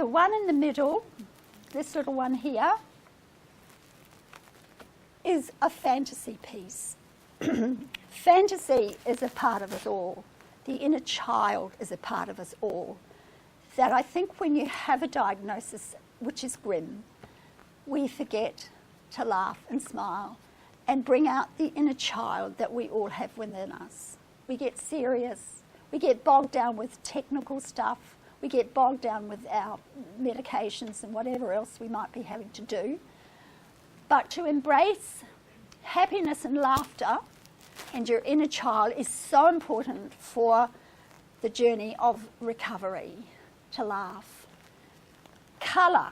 The one in the middle, this little one here, is a fantasy piece. Fantasy is a part of us all. The inner child is a part of us all. That I think when you have a diagnosis which is grim, we forget to laugh and smile and bring out the inner child that we all have within us. We get serious. We get bogged down with technical stuff. We get bogged down with our medications and whatever else we might be having to do. But to embrace happiness and laughter and your inner child is so important for the journey of recovery, to laugh. Colour.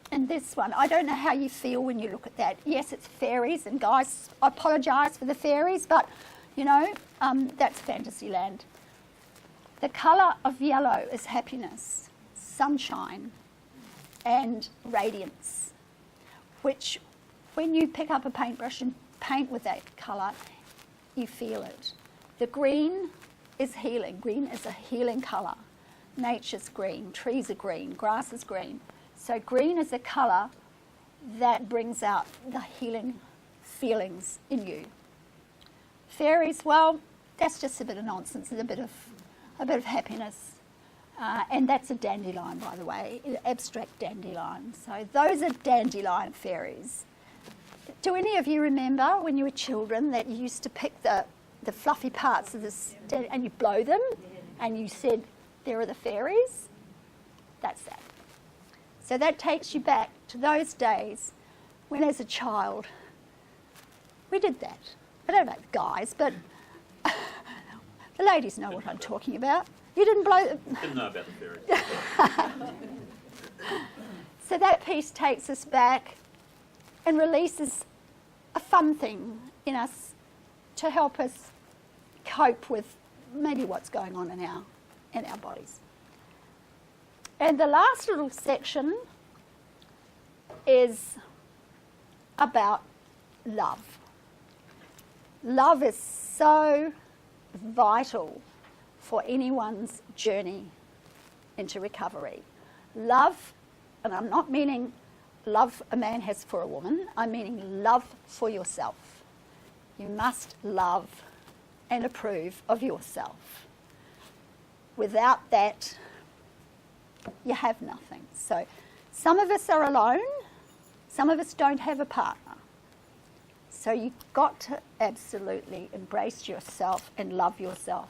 And this one, I don't know how you feel when you look at that. Yes, it's fairies, and guys, I apologise for the fairies, but, you know, that's Fantasyland. The colour of yellow is happiness, sunshine, and radiance, which when you pick up a paintbrush and paint with that colour, you feel it. The green is healing. Green is a healing colour. Nature's green, trees are green, grass is green. So green is a colour that brings out the healing feelings in you. Fairies, well, that's just a bit of nonsense. It's a bit of happiness. And that's a dandelion, by the way, an abstract dandelion. So those are dandelion fairies. Do any of you remember when you were children that you used to pick the fluffy parts of this and you blow them and you said, there are the fairies? That's that. So that takes you back to those days when, as a child, we did that. I don't know about guys, but the ladies know what I'm talking about. You didn't blow them. Didn't know about the fairies. So that piece takes us back and releases a fun thing in us to help us cope with maybe what's going on in our bodies. And the last little section is about love. Love is so vital for anyone's journey into recovery. Love, and I'm not meaning love a man has for a woman, I'm meaning love for yourself. You must love and approve of yourself. Without that, you have nothing. So some of us are alone, some of us don't have a partner. So you've got to absolutely embrace yourself and love yourself.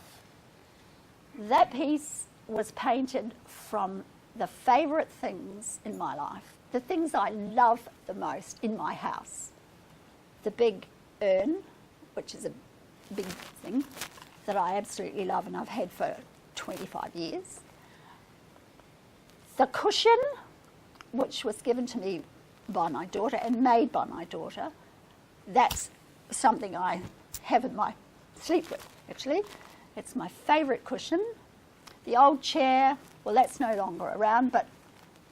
That piece was painted from the favourite things in my life, the things I love the most in my house. The big urn, which is a big thing that I absolutely love and I've had for 25 years. The cushion, which was given to me by my daughter and made by my daughter, that's something I have in my sleep with, actually. It's my favourite cushion. The old chair, well, that's no longer around, but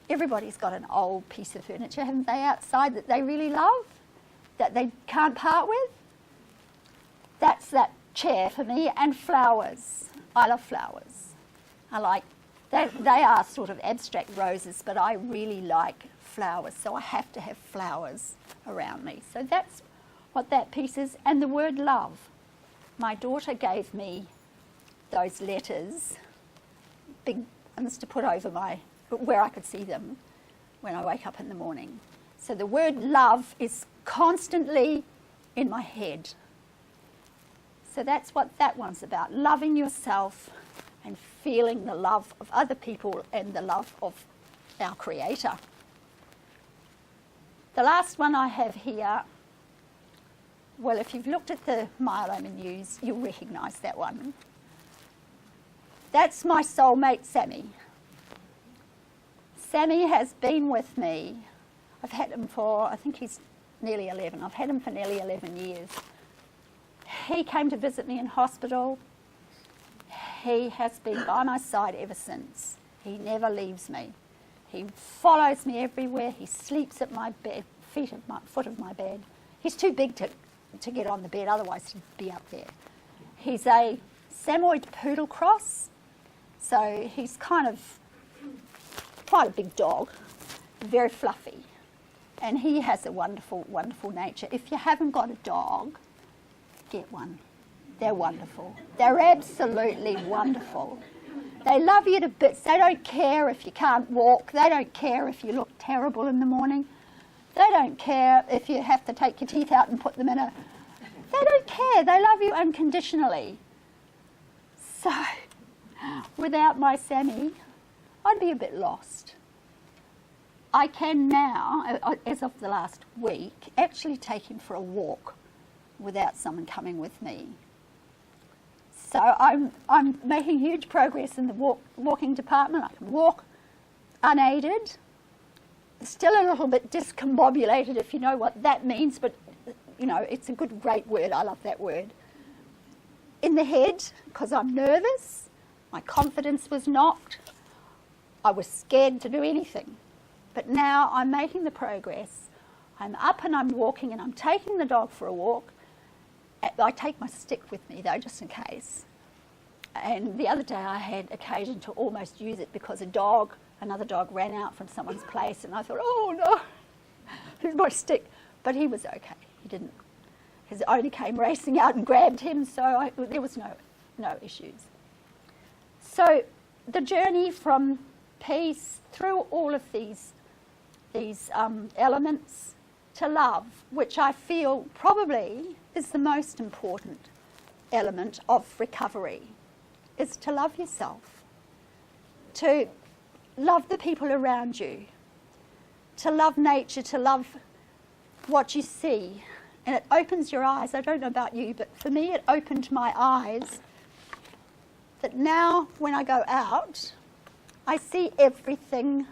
everybody's got an old piece of furniture, haven't they, outside that they really love, that they can't part with? That's that chair for me, and flowers. I love flowers. I like, they are sort of abstract roses, but I really like flowers, so I have to have flowers around me. So that's what that piece is. And the word love. My daughter gave me those letters, big ones to put over where I could see them when I wake up in the morning. So the word love is constantly in my head. So that's what that one's about, loving yourself and feeling the love of other people and the love of our Creator. The last one I have here, well, if you've looked at the myeloma news, you'll recognise that one. That's my soulmate, Sammy. Sammy has been with me. I've had him for, I think he's nearly 11. I've had him for nearly 11 years. He came to visit me in hospital. He has been by my side ever since. He never leaves me. He follows me everywhere. He sleeps at my bed, foot of my bed. He's too big to get on the bed, otherwise he'd be up there. He's a Samoyed poodle cross, so he's kind of quite a big dog, very fluffy. And he has a wonderful, wonderful nature. If you haven't got a dog, get one. They're wonderful. They're absolutely wonderful. They love you to bits. They don't care if you can't walk. They don't care if you look terrible in the morning. They don't care if you have to take your teeth out and put them in a... They don't care. They love you unconditionally. So, without my Sammy, I'd be a bit lost. I can now, as of the last week, actually take him for a walk without someone coming with me. So I'm making huge progress in the walking department. I can walk unaided, still a little bit discombobulated, if you know what that means, but you know, it's a good, great word. I love that word. In the head, because I'm nervous, my confidence was knocked. I was scared to do anything. But now I'm making the progress. I'm up and I'm walking and I'm taking the dog for a walk. I take my stick with me though, just in case. And the other day I had occasion to almost use it because another dog ran out from someone's place, and I thought, oh no, here's my stick. But he was okay. He didn't. His owner came racing out and grabbed him, so there was no issues. So the journey from peace through all of these elements to love, which I feel probably is the most important element of recovery, is to love yourself, to love the people around you, to love nature, to love what you see. And it opens your eyes. I don't know about you, but for me it opened my eyes that now when I go out, I see everything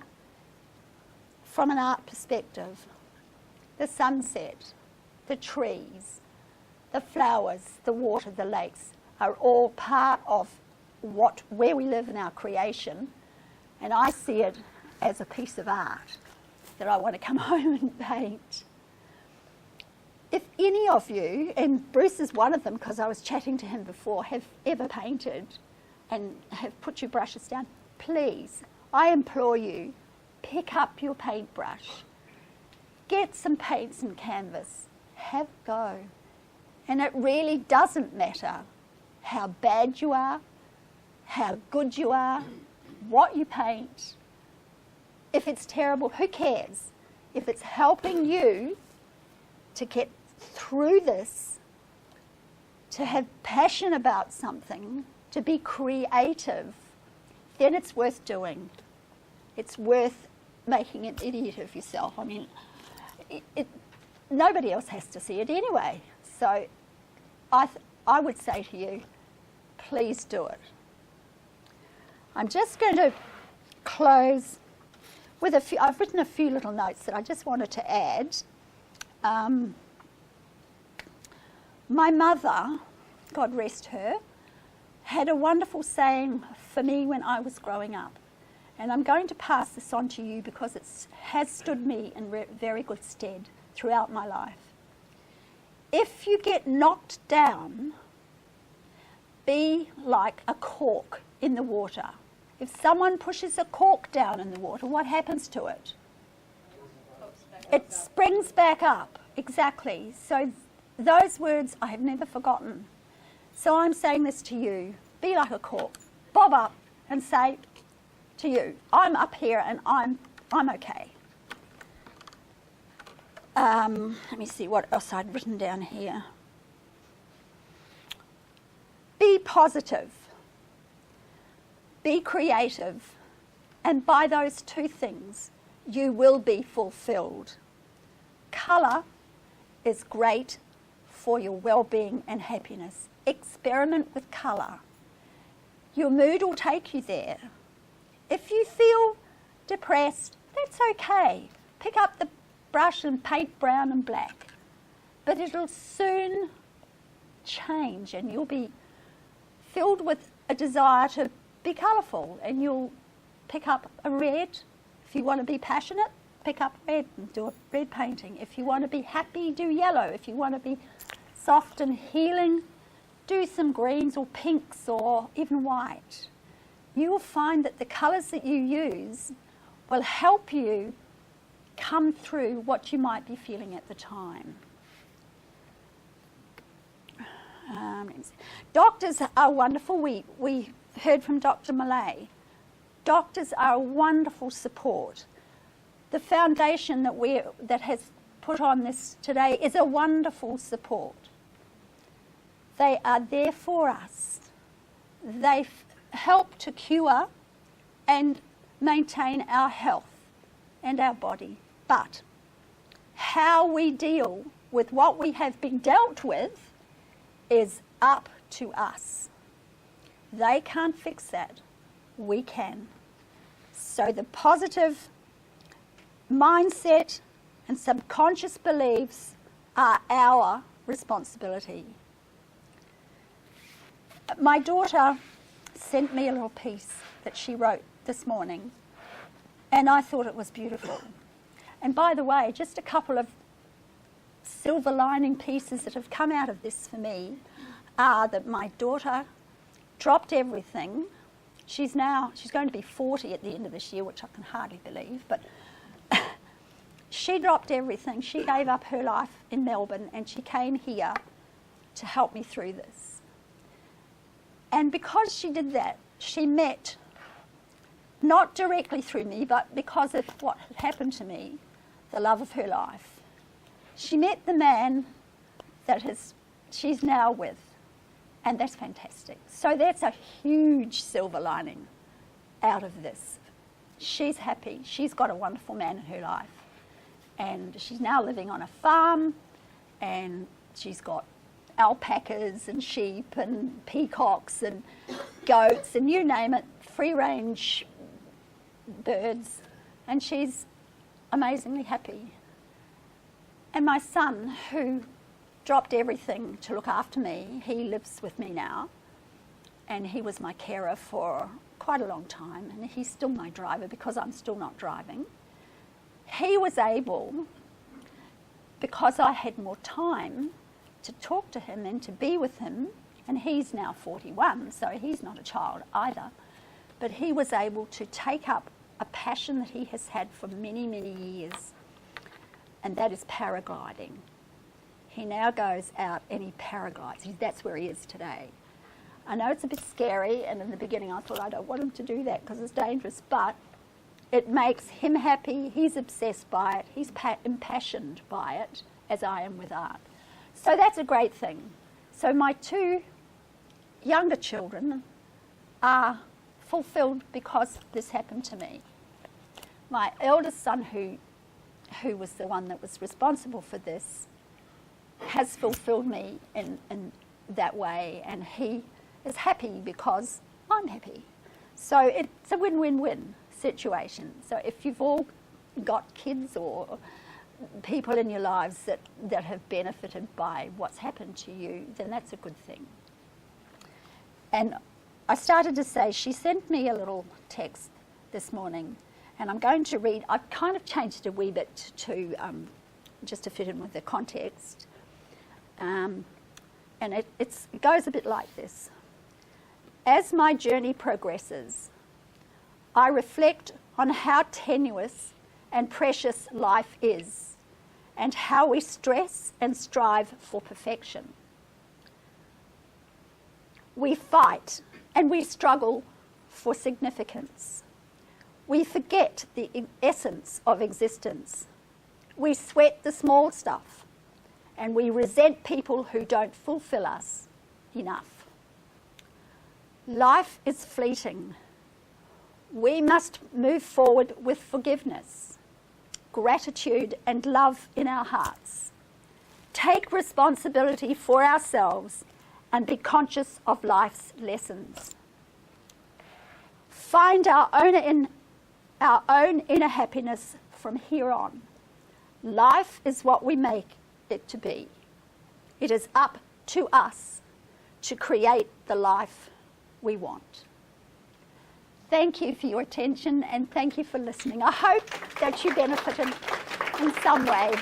from an art perspective. The sunset, the trees, the flowers, the water, the lakes are all part of where we live in our creation, and I see it as a piece of art that I want to come home and paint. If any of you, and Bruce is one of them because I was chatting to him before, have ever painted and have put your brushes down, please, I implore you, pick up your paintbrush, get some paints and canvas, have a go. And it really doesn't matter how bad you are, how good you are, what you paint. If it's terrible, who cares? If it's helping you to get through this, to have passion about something, to be creative, then it's worth doing. It's worth making an idiot of yourself. I mean, nobody else has to see it anyway. So I would say to you, please do it. I'm just going to close with a few. I've written a few little notes that I just wanted to add. My mother, God rest her, had a wonderful saying for me when I was growing up. And I'm going to pass this on to you because it has stood me in very good stead throughout my life. If you get knocked down, be like a cork in the water. If someone pushes a cork down in the water, what happens to it? It springs back up, exactly. So those words I have never forgotten. So I'm saying this to you, be like a cork, bob up and say to you, I'm up here and I'm okay. Let me see what else I'd written down here. Be positive. Be creative. And by those two things, you will be fulfilled. Colour is great for your well-being and happiness. Experiment with colour. Your mood will take you there. If you feel depressed, that's okay. Pick up the brush and paint brown and black. But it'll soon change and you'll be filled with a desire to be colourful, and you'll pick up a red. If you want to be passionate, pick up red and do a red painting. If you want to be happy, do yellow. If you want to be soft and healing, do some greens or pinks or even white. You will find that the colours that you use will help you come through what you might be feeling at the time. Doctors are wonderful. We heard from Dr. Millay. Doctors are a wonderful support. The foundation that has put on this today is a wonderful support. They are there for us. They help to cure and maintain our health and our body. But how we deal with what we have been dealt with is up to us. They can't fix that. We can. So the positive mindset and subconscious beliefs are our responsibility. My daughter sent me a little piece that she wrote this morning, and I thought it was beautiful. And by the way, just a couple of silver lining pieces that have come out of this for me are that my daughter dropped everything. She's going to be 40 at the end of this year, which I can hardly believe, but she dropped everything. She gave up her life in Melbourne and she came here to help me through this. And because she did that, she met, not directly through me, but because of what had happened to me, the love of her life. She met the man that she's now with, and that's fantastic. So that's a huge silver lining out of this. She's happy. She's got a wonderful man in her life. And she's now living on a farm, and she's got alpacas and sheep and peacocks and goats and you name it, free-range birds, and she's amazingly happy. And my son, who dropped everything to look after me, he lives with me now, and he was my carer for quite a long time, and he's still my driver because I'm still not driving. He was able, because I had more time, to talk to him and to be with him, and he's now 41, so he's not a child either, but he was able to take up a passion that he has had for many, many years, and that is paragliding. He now goes out and he paraglides. That's where he is today. I know it's a bit scary, and in the beginning I thought I don't want him to do that because it's dangerous, but it makes him happy. He's obsessed by it. He's impassioned by it, as I am with art. So that's a great thing. So my two younger children are fulfilled because this happened to me. My eldest son, who was the one that was responsible for this, has fulfilled me in that way, and he is happy because I'm happy. So it's a win-win-win situation. So if you've all got kids or people in your lives that have benefited by what's happened to you, then that's a good thing. And I started to say, she sent me a little text this morning, and I'm going to read. I've kind of changed it a wee bit to just to fit in with the context. And it goes a bit like this. As my journey progresses, I reflect on how tenuous and precious life is, and how we stress and strive for perfection. We fight and we struggle for significance. We forget the essence of existence. We sweat the small stuff, and we resent people who don't fulfill us enough. Life is fleeting. We must move forward with forgiveness, gratitude, and love in our hearts. Take responsibility for ourselves and be conscious of life's lessons. Find our own inner happiness from here on. Life is what we make it to be. It is up to us to create the life we want. Thank you for your attention, and thank you for listening. I hope that you benefited in some way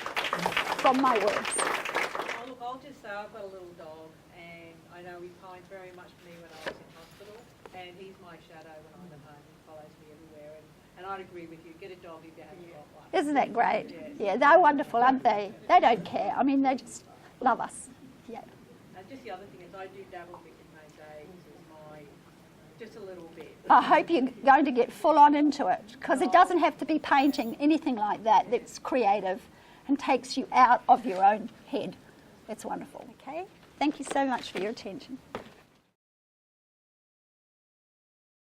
from my words. Oh, look, I'll just say I've got a little dog, and I know he pined very much for me when I was in hospital, and he's my shadow when I'm at home. He follows me everywhere, and And I'd agree with you. Get a dog if you haven't got one. Isn't that great? Yeah. Yeah, they're wonderful, aren't they? They don't care. I mean, they just love us. Yeah. And just the other thing is I do dabble a bit in mosaics just a little bit. I hope you're going to get full on into it, because it doesn't have to be painting, anything like that that's creative and takes you out of your own head. It's wonderful, okay? Thank you so much for your attention.